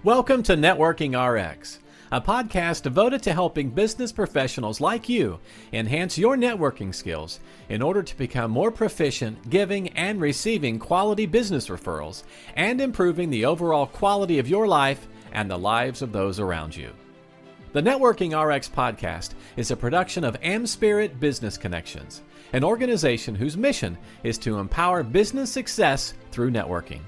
Welcome to Networking RX, a podcast devoted to helping business professionals like you enhance your networking skills in order to become more proficient giving and receiving quality business referrals and improving the overall quality of your life and the lives of those around you. The Networking RX podcast is a production of AmSpirit Business Connections, an organization whose mission is to empower business success through networking.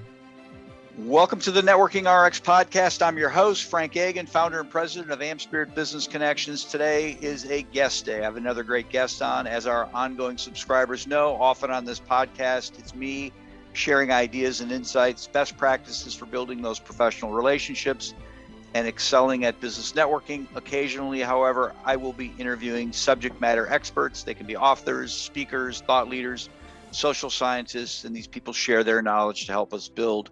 Welcome to the Networking RX podcast. I'm your host, Frank Agan, founder and president of AmSpirit Business Connections. Today is a guest day. I have another great guest on. As our ongoing subscribers know, often on this podcast, it's me sharing ideas and insights, best practices for building those professional relationships and excelling at business networking. Occasionally, however, I will be interviewing subject matter experts. They can be authors, speakers, thought leaders, social scientists, and these people share their knowledge to help us build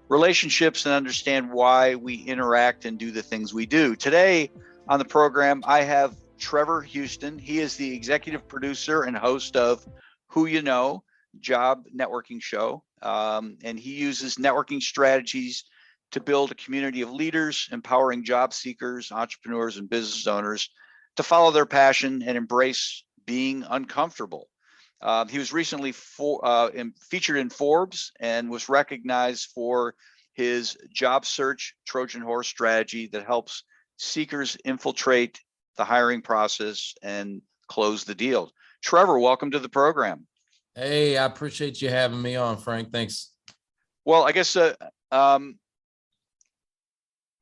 relationships and understand why we interact and do the things we do. Today on the program, I have Trevor Houston. He is the executive producer and host of Who You Know, job networking show. And he uses networking strategies to build a community of leaders, empowering job seekers, entrepreneurs, and business owners to follow their passion and embrace being uncomfortable. He was recently featured in Forbes and was recognized for his job search Trojan Horse strategy that helps seekers infiltrate the hiring process and close the deal. Trevor, welcome to the program. Hey, I appreciate you having me on, Frank. Thanks. Well, I guess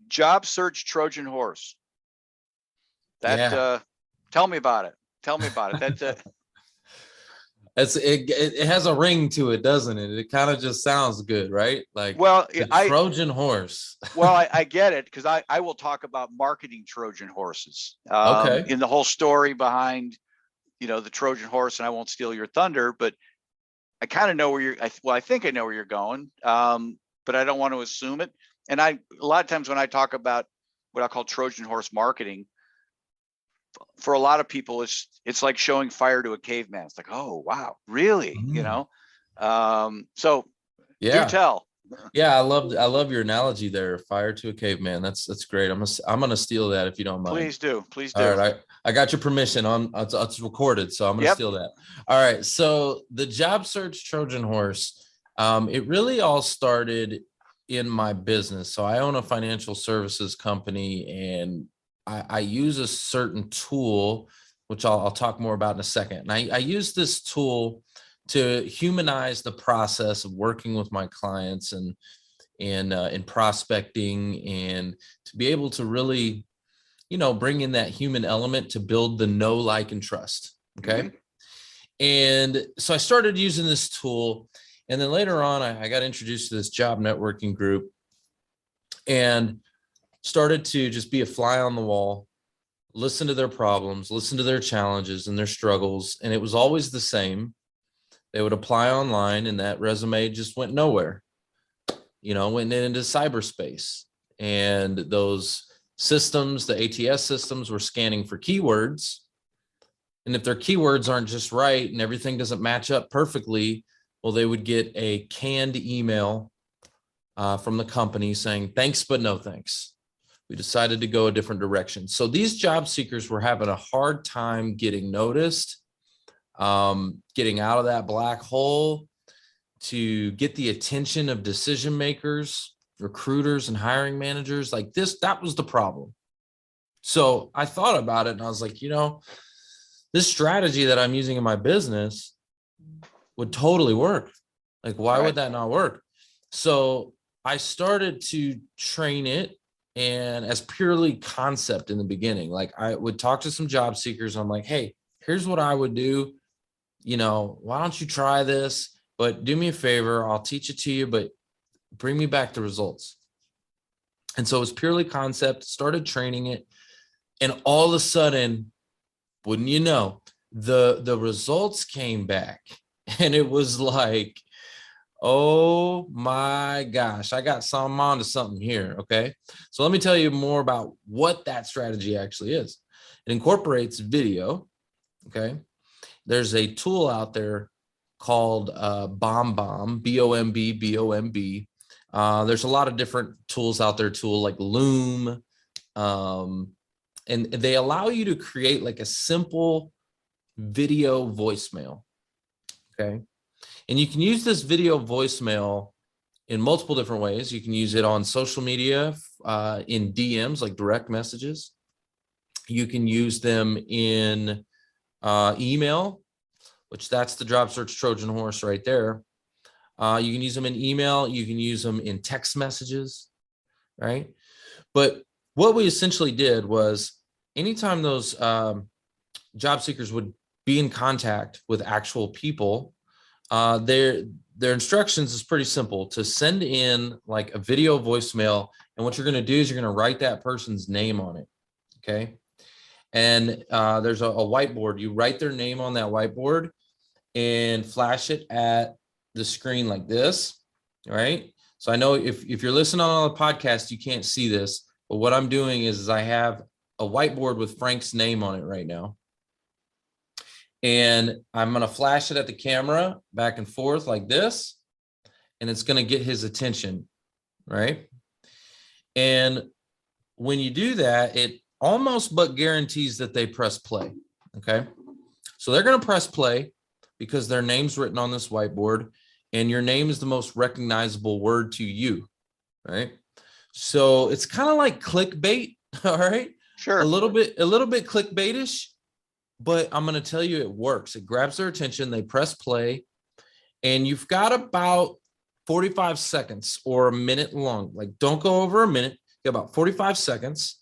job search Trojan Horse. Tell me about it. It has a ring to it, doesn't it? It kind of just sounds good, right? Like, well, Trojan Horse. Well, I get it, because I will talk about marketing Trojan horses. Okay. In the whole story behind, the Trojan horse, and I won't steal your thunder, but I kind of know where I think I know where you're going, but I don't want to assume it. And a lot of times when I talk about what I call Trojan horse marketing, for a lot of people, it's like showing fire to a caveman. It's like, oh wow, really? So yeah. Do tell. Yeah, I love your analogy there. Fire to a caveman. That's great. I'm gonna steal that if you don't mind. Please do. All right, I got your permission. It's recorded, so I'm gonna steal that. All right. So the job search Trojan Horse, it really all started in my business. So I own a financial services company, and I use a certain tool, which I'll talk more about in a second. And I use this tool to humanize the process of working with my clients and in prospecting, and to be able to really, bring in that human element to build the know, like, and trust. Okay. Mm-hmm. And so I started using this tool, and then later on, I got introduced to this job networking group and started to just be a fly on the wall, listen to their problems, listen to their challenges and their struggles. And it was always the same. They would apply online, and that resume just went nowhere, went into cyberspace. And those systems, the ATS systems, were scanning for keywords. And if their keywords aren't just right and everything doesn't match up perfectly, well, they would get a canned email from the company saying, thanks, but no thanks. We decided to go a different direction. So these job seekers were having a hard time getting noticed, getting out of that black hole to get the attention of decision makers, recruiters, and hiring managers. Like that was the problem. So I thought about it, and I was like, this strategy that I'm using in my business would totally work. Like, why would that not work? So I started to train it, and as purely concept in the beginning. Like, I would talk to some job seekers. I'm like, hey, here's what I would do. Why don't you try this? But do me a favor, I'll teach it to you, but bring me back the results. And so it was purely concept, started training it. And all of a sudden, wouldn't you know, the results came back, and it was like, oh my gosh, I got some onto something here. Okay. So let me tell you more about what that strategy actually is. It incorporates video. Okay. There's a tool out there called BombBomb, BOMB. There's a lot of different tools out there, like Loom. And they allow you to create like a simple video voicemail. Okay. And you can use this video voicemail in multiple different ways. You can use it on social media, in DMs, like direct messages. You can use them in email, which that's the job search Trojan horse right there. You can use them in email. You can use them in text messages, right? But what we essentially did was anytime those job seekers would be in contact with actual people, their instructions is pretty simple: to send in like a video voicemail. And what you're going to do is you're going to write that person's name on it. Okay. And there's a whiteboard. You write their name on that whiteboard and flash it at the screen like this. Right. So I know if you're listening on the podcast, you can't see this, but what I'm doing is I have a whiteboard with Frank's name on it right now. And I'm going to flash it at the camera back and forth like this, and it's going to get his attention, right? And when you do that, it almost but guarantees that they press play, okay? So they're going to press play because their name's written on this whiteboard, and your name is the most recognizable word to you, right? So it's kind of like clickbait, all right? Sure. A little bit clickbaitish. But I'm going to tell you, it works. It grabs their attention. They press play, and you've got about 45 seconds or a minute long. Like, don't go over a minute. You got about 45 seconds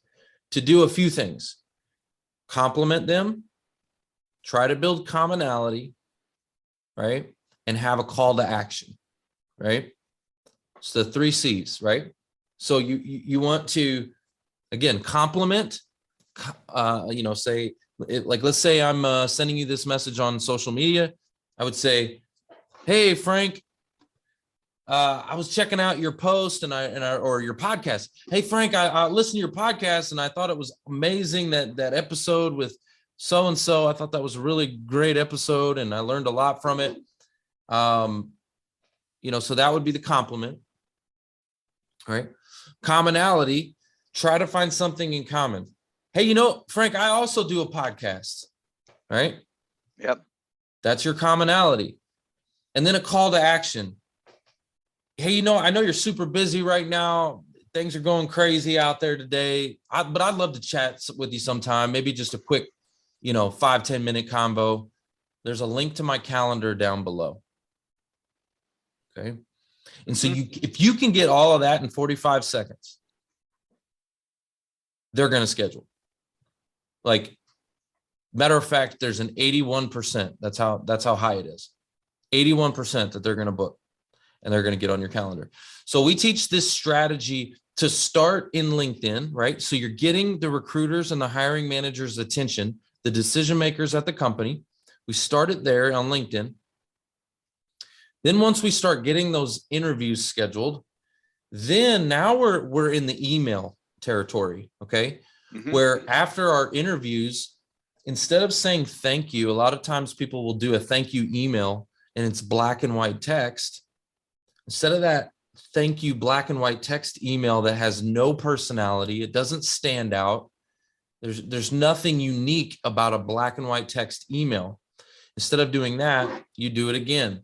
to do a few things. Compliment them, try to build commonality, right? And have a call to action, right? It's the 3 C's, right? So you want to, again, compliment, say, like, let's say I'm sending you this message on social media. I would say, hey, Frank, I was checking out your post or your podcast. Hey, Frank, I listened to your podcast and I thought it was amazing that episode with so-and-so. I thought that was a really great episode and I learned a lot from it. So that would be the compliment, right? Commonality, try to find something in common. Hey, Frank, I also do a podcast, right? Yep. That's your commonality. And then a call to action. Hey, I know you're super busy right now. Things are going crazy out there today. But I'd love to chat with you sometime. Maybe just a quick, 5-10 minute combo. There's a link to my calendar down below. Okay. And so if you can get all of that in 45 seconds, they're going to schedule. Like, matter of fact, there's an 81%. That's how high it is. 81% that they're going to book and they're going to get on your calendar. So we teach this strategy to start in LinkedIn, right? So you're getting the recruiters and the hiring managers' attention, the decision makers at the company. We start it there on LinkedIn. Then once we start getting those interviews scheduled, then now we're in the email territory, okay? Where after our interviews, instead of saying thank you, a lot of times people will do a thank you email and it's black and white text. Instead of that thank you black and white text email that has no personality, it doesn't stand out. There's nothing unique about a black and white text email. Instead of doing that, you do it again.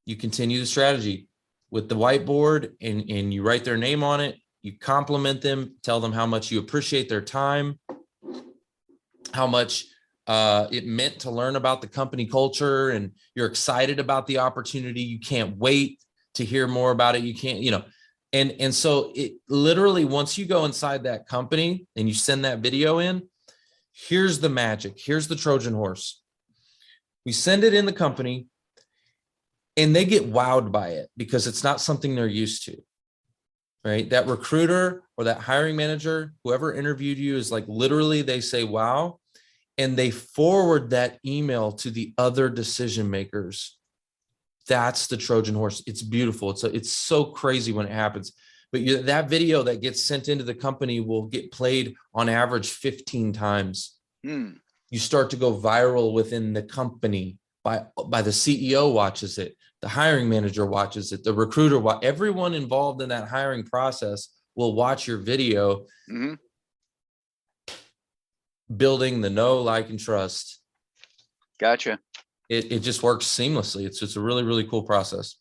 You continue the strategy with the whiteboard and you write their name on it. You compliment them, tell them how much you appreciate their time, how much it meant to learn about the company culture, and you're excited about the opportunity. You can't wait to hear more about it. You can't, and so it literally, once you go inside that company and you send that video in, here's the magic. Here's the Trojan horse. We send it in the company and they get wowed by it because it's not something they're used to. Right? That recruiter or that hiring manager, whoever interviewed you, is like, literally they say, wow. And they forward that email to the other decision makers. That's the Trojan horse. It's beautiful. It's so crazy when it happens. But that video that gets sent into the company will get played on average 15 times. You start to go viral within the company by the CEO watches it. The hiring manager watches it. The recruiter, everyone involved in that hiring process will watch your video, building the know, like, and trust. Gotcha. It just works seamlessly. It's a really, really cool process.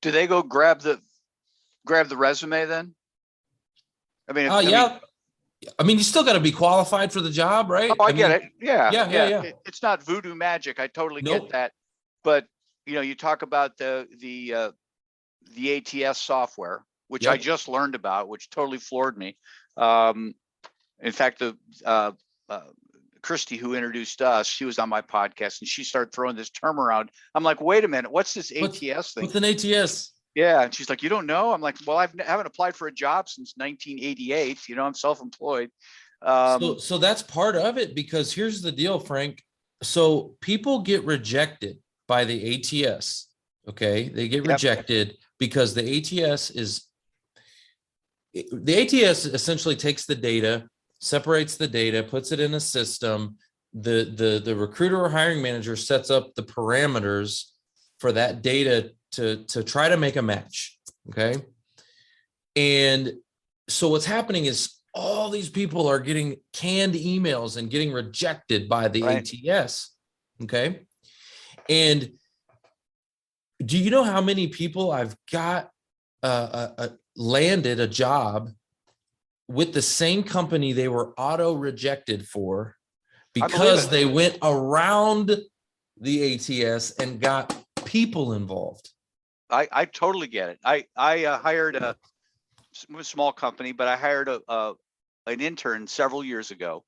Do they go grab the resume then? I mean, I mean, you still got to be qualified for the job, right? Oh, I get it. Yeah. It's not voodoo magic. I totally get that. But you talk about the ATS software, which I just learned about, which totally floored me. In fact, Christy, who introduced us, she was on my podcast and she started throwing this term around. I'm like, wait a minute, what's this ATS thing? What's an ATS? Yeah. And she's like, you don't know? I'm like, well, I haven't applied for a job since 1988. I'm self-employed. So that's part of it, because here's the deal, Frank. So people get rejected by the ATS. Okay. They get rejected because the ATS essentially takes the data, separates the data, puts it in a system. The recruiter or hiring manager sets up the parameters for that data to try to make a match. Okay. And so what's happening is all these people are getting canned emails and getting rejected by the ATS. Okay. And do you know how many people I've got landed a job with the same company they were auto rejected for because they went around the ATS and got people involved? I totally get it. I hired a small company, but I hired an intern several years ago.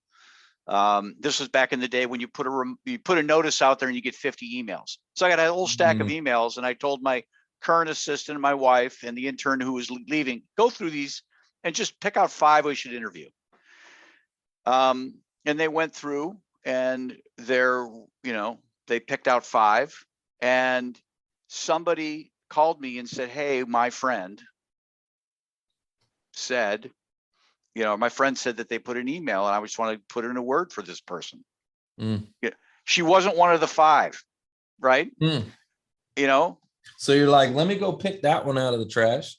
This was back in the day when you put a notice out there and you get 50 emails. So I got a whole stack of emails, and I told my current assistant, my wife, and the intern who was leaving, go through these and just pick out 5 we should interview. And they went through, and they picked out 5, and somebody called me and said, hey, my friend said, my friend said that they put an email, and I just want to put in a word for this person. Yeah. She wasn't one of the 5, right? So you're like, let me go pick that one out of the trash.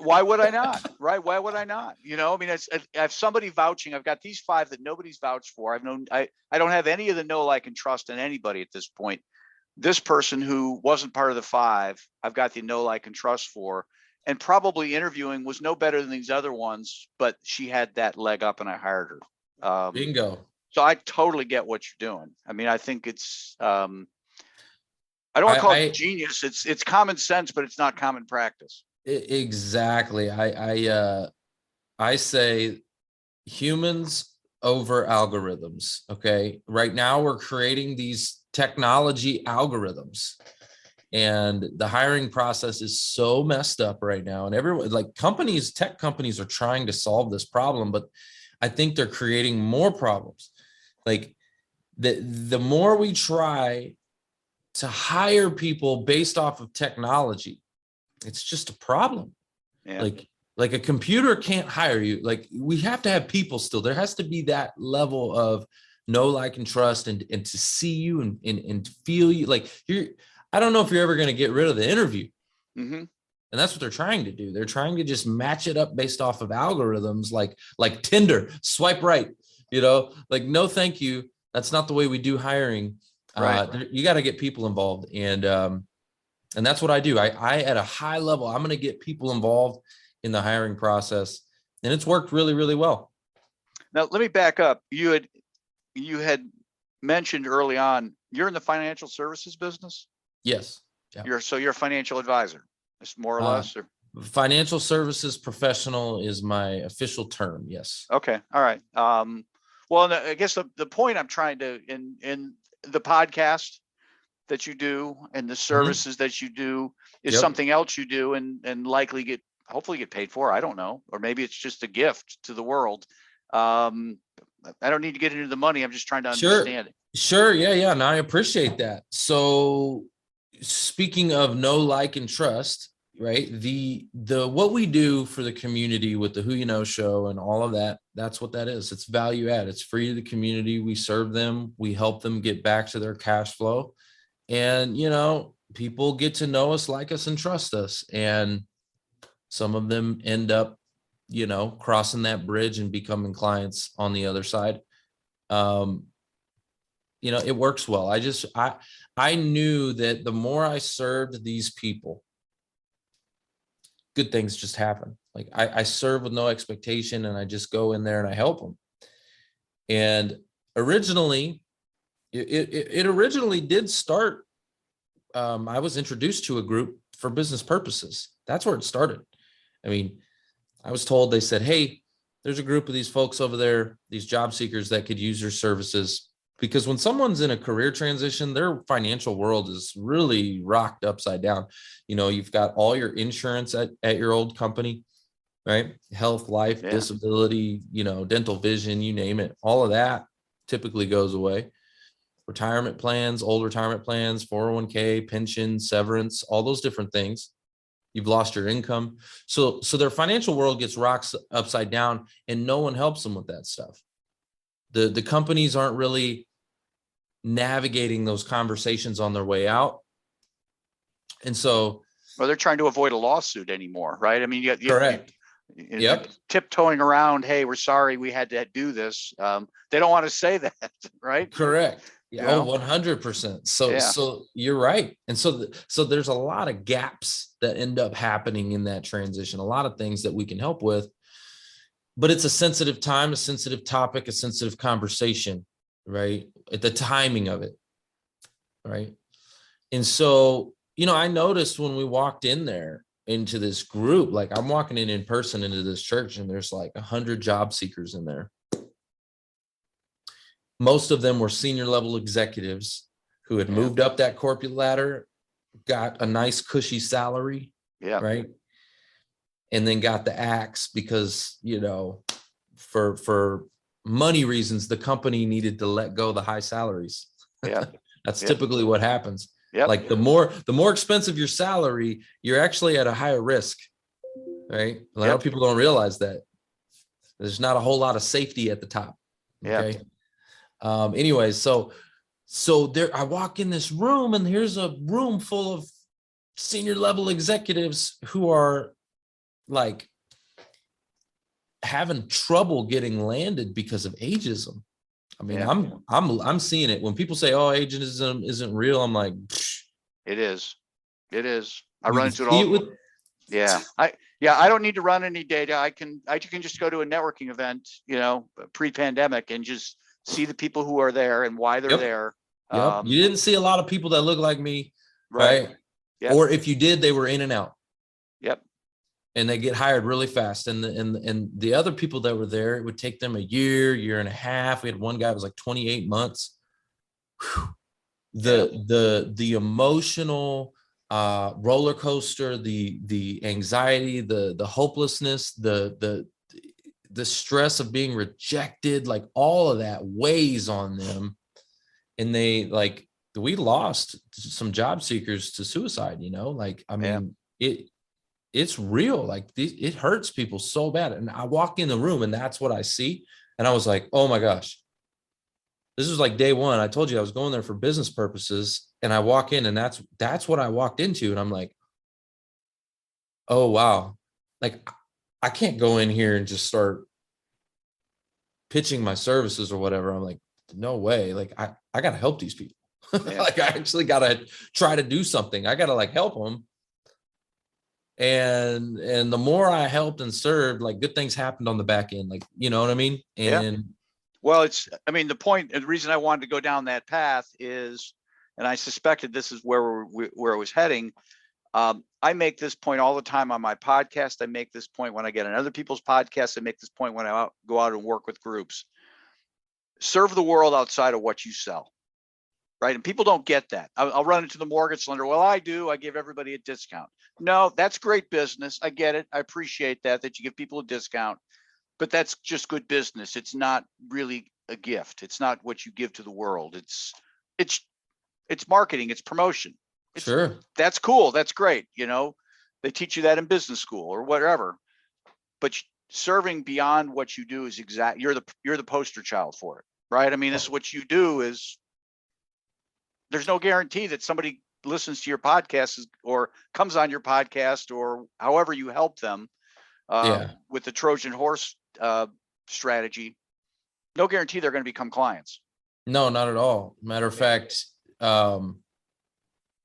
Why would I not? Right? Why would I not? I mean, I have somebody vouching. I've got these 5 that nobody's vouched for. I don't have any of the know, like, and trust in anybody at this point. This person who wasn't part of the 5, I've got the know, like, and trust for, and probably interviewing was no better than these other ones, but she had that leg up and I hired her. Bingo. So I totally get what you're doing. I mean, I think it's, I don't want to call it genius. It's common sense, but it's not common practice. Exactly. I say humans over algorithms. Okay. Right now we're creating these technology algorithms, and the hiring process is so messed up right now. And everyone, like tech companies are trying to solve this problem, but I think they're creating more problems. Like the more we try to hire people based off of technology, it's just a problem. Yeah. Like a computer can't hire you. Like, we have to have people still. There has to be that level of know, like, and trust, and to see you and feel you. Like, I don't know if you're ever going to get rid of the interview. And that's what they're trying to do. They're trying to just match it up based off of algorithms, like Tinder, swipe right, like, no, thank you. That's not the way we do hiring. Right. You got to get people involved. And that's what I do. I at a high level, I'm going to get people involved in the hiring process, and it's worked really, really well. Now, let me back up. You had mentioned early on, you're in the financial services business? Yes. Yeah. You're a financial advisor, more or less? Or? Financial services professional is my official term. Yes. Okay. All right. Well, I guess the point I'm trying to, in the podcast that you do and the services that you do is something else you do and likely hopefully get paid for. I don't know. Or maybe it's just a gift to the world. I don't need to get into the money. I'm just trying to understand it. Sure. Yeah. No, I appreciate that. So speaking of know, like, and trust, right? The what we do for the community with the Who You Know show and all of that, that's what that is. It's value add. It's free to the community. We serve them. We help them get back to their cash flow. And, people get to know us, like us, and trust us. And some of them end up, crossing that bridge and becoming clients on the other side. It works well. I knew that the more I served these people, good things just happen. Like I serve with no expectation, and I just go in there and I help them. And originally, it originally did start. I was introduced to a group for business purposes. That's where it started. I mean, I was told, they said, hey, there's a group of these folks over there, these job seekers that could use your services. Because when someone's in a career transition, their financial world is really rocked upside down. You've got all your insurance at your old company, right? Health, life, disability, dental, vision, you name it. All of that typically goes away. Retirement plans, old retirement plans, 401k, pension, severance, all those different things. You've lost your income. So their financial world gets rocked upside down, and no one helps them with that stuff. The companies aren't really navigating those conversations on their way out. And so, well, they're trying to avoid a lawsuit anymore, right? I mean, correct. Yep. Tiptoeing around, hey, we're sorry we had to do this. They don't want to say that, right? Correct. Yeah. Oh, 100%. So you're right. And so there's a lot of gaps that end up happening in that transition, a lot of things that we can help with, but it's a sensitive time, a sensitive topic, a sensitive conversation, right? At the timing of it. Right. And so, I noticed when we walked in there into this group, like I'm walking in person into this church, and there's like 100 job seekers in there. Most of them were senior level executives who had moved up that corporate ladder, got a nice cushy salary, right? And then got the axe because, for money reasons, the company needed to let go the high salaries. Yeah. That's typically what happens. Yep. Like the more expensive your salary, you're actually at a higher risk, right? A lot of people don't realize that. There's not a whole lot of safety at the top. Okay. Anyways, so there, I walk in this room, and here's a room full of senior level executives who are like having trouble getting landed because of ageism. I mean, I'm seeing it when people say, "Oh, ageism isn't real." I'm like, it is. I run into it all. I don't need to run any data. I can just go to a networking event, pre-pandemic, and just see the people who are there and why they're there. You didn't see a lot of people that look like me, right? Or if you did, they were in and out. And they get hired really fast. And the other people that were there, it would take them a year and a half. We had one guy who was like 28 months. The emotional roller coaster, the anxiety, the hopelessness, the stress of being rejected, like all of that weighs on them. And we lost some job seekers to suicide, it's real. Like it hurts people so bad. And I walk in the room, and that's what I see. And I was like, oh my gosh, this was like day one. I told you I was going there for business purposes, and I walk in, and that's what I walked into. And I'm like, oh, wow. Like I can't go in here and just start pitching my services or whatever. I'm like, no way. Like I got to help these people. Like I actually got to try to do something. I got to help them. And the more I helped and served, like good things happened on the back end, like, you know what I mean? And well, the reason I wanted to go down that path is, and I suspected this is where it was heading. I make this point all the time on my podcast. I make this point when I get on other people's podcasts. I make this point when I go out and work with groups. Serve the world outside of what you sell. Right. And people don't get that. I'll run into the mortgage lender. Well, I do. I give everybody a discount. No, that's great business. I get it. I appreciate that you give people a discount, but that's just good business. It's not really a gift. It's not what you give to the world. It's marketing. It's promotion. Sure. That's cool. That's great. They teach you that in business school or whatever, but serving beyond what you do is you're the poster child for it. Right. I mean, this is what you do is there's no guarantee that somebody listens to your podcast or comes on your podcast or however you help them with the Trojan Horse strategy. No guarantee they're going to become clients. No, not at all. Matter of fact,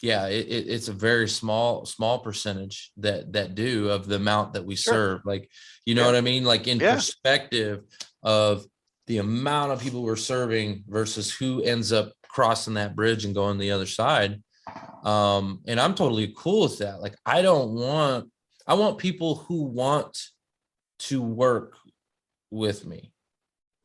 it's a very small percentage that do of the amount that we serve. Like, you know what I mean? Like in perspective of the amount of people we're serving versus who ends up crossing that bridge and going the other side. And I'm totally cool with that. Like, I want people who want to work with me.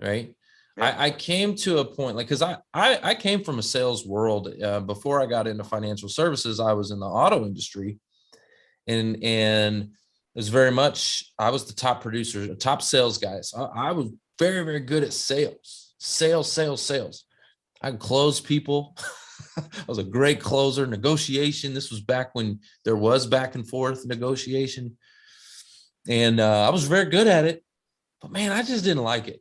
Right. Yeah. I came to a point, like, cause I came from a sales world. Before I got into financial services, I was in the auto industry and it was very much, I was the top producer, top sales guy. So I was very, very good at sales. I could close people. I was a great closer. Negotiation. This was back when there was back and forth negotiation. And I was very good at it, but man, I just didn't like it.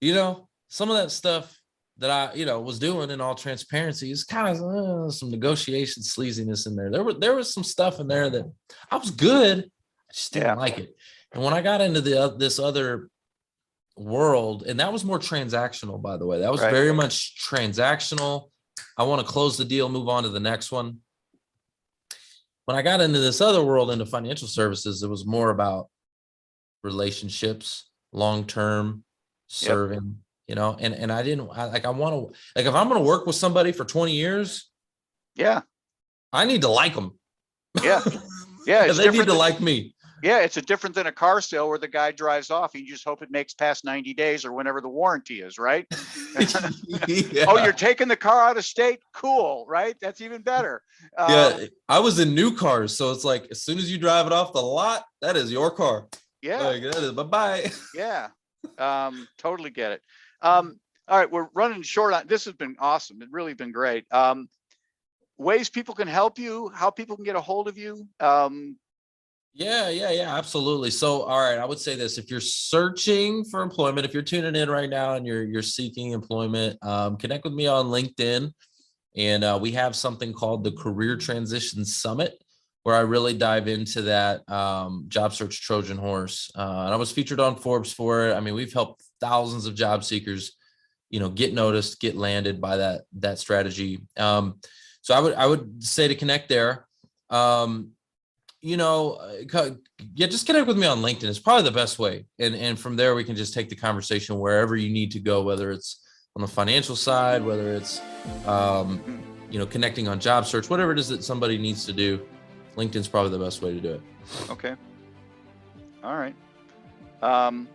You know, some of that stuff that I, was doing in all transparency is kind of some negotiation sleaziness in there. There was some stuff in there that I was good. I just didn't like it. And when I got into this other world, and that was more transactional, by the way, that was very much transactional. I want to close the deal, move on to the next one. When I got into this other world, into financial services, it was more about relationships, long-term serving, and I want to, like, if I'm going to work with somebody for 20 years, I need to like them. Yeah. They need to like me. Yeah, it's different than a car sale where the guy drives off. You just hope it makes past 90 days or whenever the warranty is, right? Oh, you're taking the car out of state? Cool, right? That's even better. I was in new cars, so it's like as soon as you drive it off the lot, that is your car. Yeah. Like, that is bye-bye. Yeah. Totally get it. All right, we're running short on this. Has been awesome. It's really been great. Ways people can help you, how people can get a hold of you. Yeah, absolutely. So, all right, I would say this: if you're searching for employment, if you're tuning in right now and you're seeking employment, connect with me on LinkedIn, and we have something called the Career Transition Summit, where I really dive into that job search Trojan Horse. And I was featured on Forbes for it. I mean, we've helped thousands of job seekers, get noticed, get landed by that strategy. So I would say to connect there. Just connect with me on LinkedIn. It's probably the best way. And from there, we can just take the conversation wherever you need to go, whether it's on the financial side, whether it's, connecting on job search, whatever it is that somebody needs to do. LinkedIn's probably the best way to do it. Okay. All right. I'm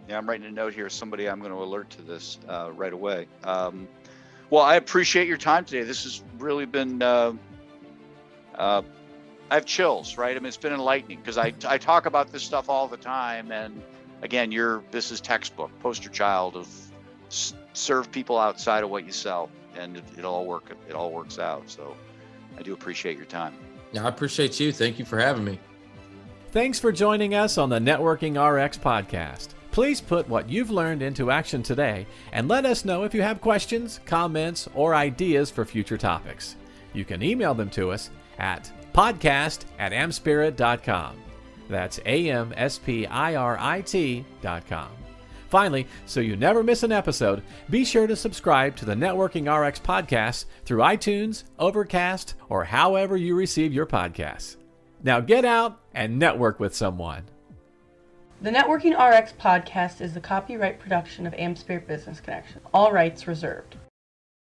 writing a note here. Somebody I'm going to alert to this right away. Well, I appreciate your time today. This has really been, I have chills, right? I mean, it's been enlightening because I talk about this stuff all the time. And again, this is textbook, poster child of serve people outside of what you sell, and it all works out. So I do appreciate your time. I appreciate you. Thank you for having me. Thanks for joining us on the Networking RX podcast. Please put what you've learned into action today and let us know if you have questions, comments, or ideas for future topics. You can email them to us at podcast@amspirit.com. That's AMSPIRIT.com. Finally, so you never miss an episode, be sure to subscribe to the Networking RX podcast through iTunes, Overcast, or however you receive your podcasts. Now get out and network with someone. The Networking RX podcast is the copyright production of AmSpirit Business Connection. All rights reserved.